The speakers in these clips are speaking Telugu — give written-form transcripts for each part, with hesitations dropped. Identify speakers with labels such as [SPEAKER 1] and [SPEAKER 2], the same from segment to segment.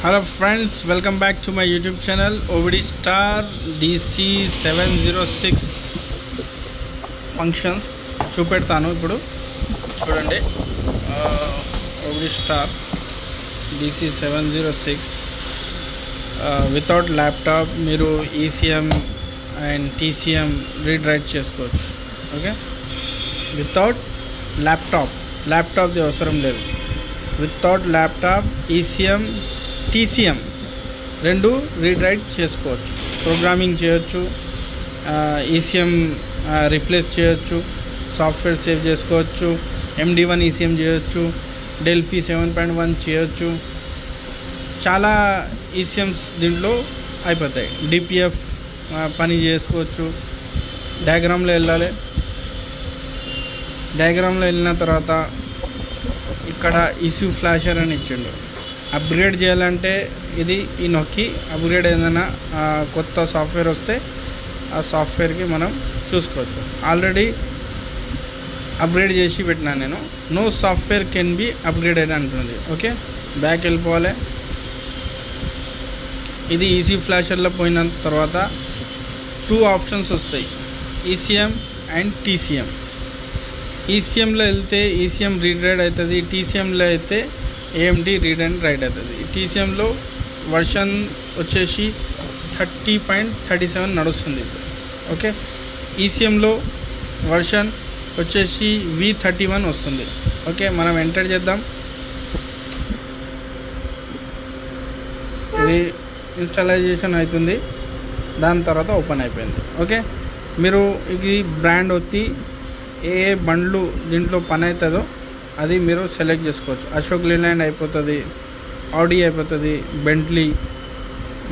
[SPEAKER 1] Hello friends, welcome back to my YouTube channel OVD Star DC706 functions చూపెడతాను ఇప్పుడు చూడండి OVD Star DC706 without laptop మీరు ECM and TCM read write చేసుకోవచ్చు. ఓకే, వితౌట్ ల్యాప్టాప్ది అవసరం లేదు. వితౌట్ ల్యాప్టాప్ ECM TCM రెండు రీడ్ రైట్ చేసుకోవచ్చు. ప్రోగ్రామింగ్ చేయొచ్చు, ECM రీప్లేస్ చేయొచ్చు, సాఫ్ట్వేర్ సేవ్ చేసుకోవచ్చు, MD1 ECM చేయొచ్చు, డెల్ఫీ 7.1 చేయొచ్చు. చాలా ECMs దీంట్లో అయిపోతాయి. DPF పని చేసుకోవచ్చు. డయాగ్రామ్లో వెళ్ళాలి. డయాగ్రామ్లో వెళ్ళిన తర్వాత ఇక్కడ ఇష్యూ ఫ్లాషర్ అని ఇచ్చిండు. అప్గ్రేడ్ చేయాలంటే ఇది ఈ నొక్కి అప్గ్రేడ్ ఏదైనా కొత్త సాఫ్ట్వేర్ వస్తే ఆ సాఫ్ట్వేర్కి మనం చూసుకోవచ్చు. ఆల్రెడీ అప్గ్రేడ్ చేసి పెట్టినాను నేను. No software can be upgraded అంటుంది. ఓకే, బ్యాక్ వెళ్ళిపోవాలి. ఇది ఈసీ ఫ్లాషర్లో పోయిన తర్వాత 2 ఆప్షన్స్ వస్తాయి, ECM అండ్ TCM. ECMలో వెళ్తే ECM రీడ్ రైట్ అవుతుంది, TCMలో అయితే AMD రీడ్ అండ్ రైట్ అవుతుంది. TCMలో వర్షన్ వచ్చేసి 30.37 నడుస్తుంది. ఓకే, ECMలో వర్షన్ వచ్చేసి V31 వస్తుంది. ఓకే, మనం ఎంటర్ చేద్దాం. ఇది ఇన్స్టాలైజేషన్ అవుతుంది, దాని తర్వాత ఓపెన్ అయిపోయింది. ఓకే, మీరు ఇది బ్రాండ్ వచ్చి ఏ బండ్లు దీంట్లో పని అవుతుందో అది మీరు సెలెక్ట్ చేసుకోవచ్చు. అశోక్ లేలాండ్ అయిపోతుంది, ఆడి అయిపోతుంది, Bentley,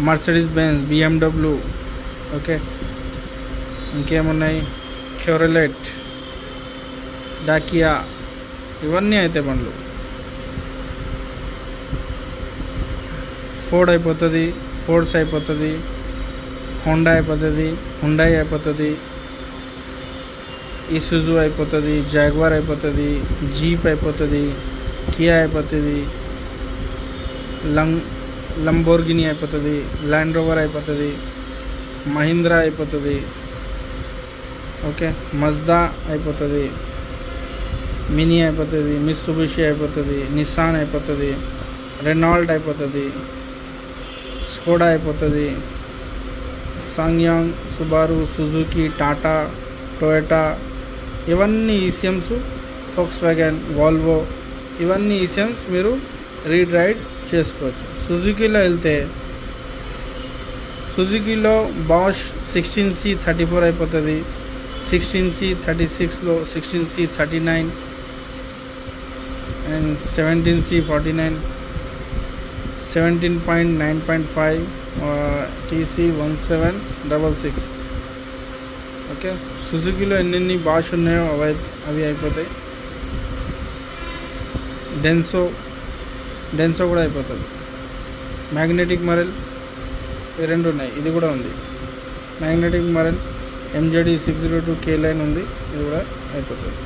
[SPEAKER 1] Mercedes Benz, BMW. Okay, ఇంకేమున్నాయి, షెవ్రలెట్, డాకియా, ఇవన్నీ అయితే బండ్లు. ఫోర్డ్ అయిపోతుంది, ఫోర్డ్స్ అయిపోతుంది, హోండా అయిపోతుంది, హుండాయ్ అయిపోతుంది, ఇసుజు అయిపోతుంది, జాగ్వార్ అయిపోతుంది, జీప్ అయిపోతుంది, కియా అయిపోతుంది, లంబోర్గిని అయిపోతుంది, ల్యాండ్ రోవర్ అయిపోతుంది, మహీంద్రా అయిపోతుంది. ఓకే, మజ్దా అయిపోతుంది, మినీ అయిపోతుంది, మిత్సుబిషి అయిపోతుంది, నిస్సాన్ అయిపోతుంది, రెనాల్ట్ అయిపోతుంది, స్కోడా అయిపోతుంది, సాంగ్యాంగ్, సుబారు, సుజుకి, టాటా, టొయోటా, ఇవన్నీ ECMs. ఫోక్స్ వ్యాగన్, వాల్వో, ఇవన్నీ ECMs మీరు రీడ్ రైట్ చేసుకోవచ్చు. సుజుకీలో వెళ్తే సుజుకీలో బాష్ 16C34 అయిపోతుంది, 16C36లో 16C39 and 17C49, 17.9.5 TC1766. Okay, సుజుకీలో ఎన్ని బాష్ ఉన్నాయో అవి అయిపోతాయి. డెన్సో కూడా అయిపోతుంది. మ్యాగ్నెటిక్ మరెల్ ఈ రెండు ఉన్నాయి, ఇది కూడా ఉంది. మ్యాగ్నెటిక్ మరెల్ MJD 602 K లైన్ ఉంది, ఇది కూడా అయిపోతుంది.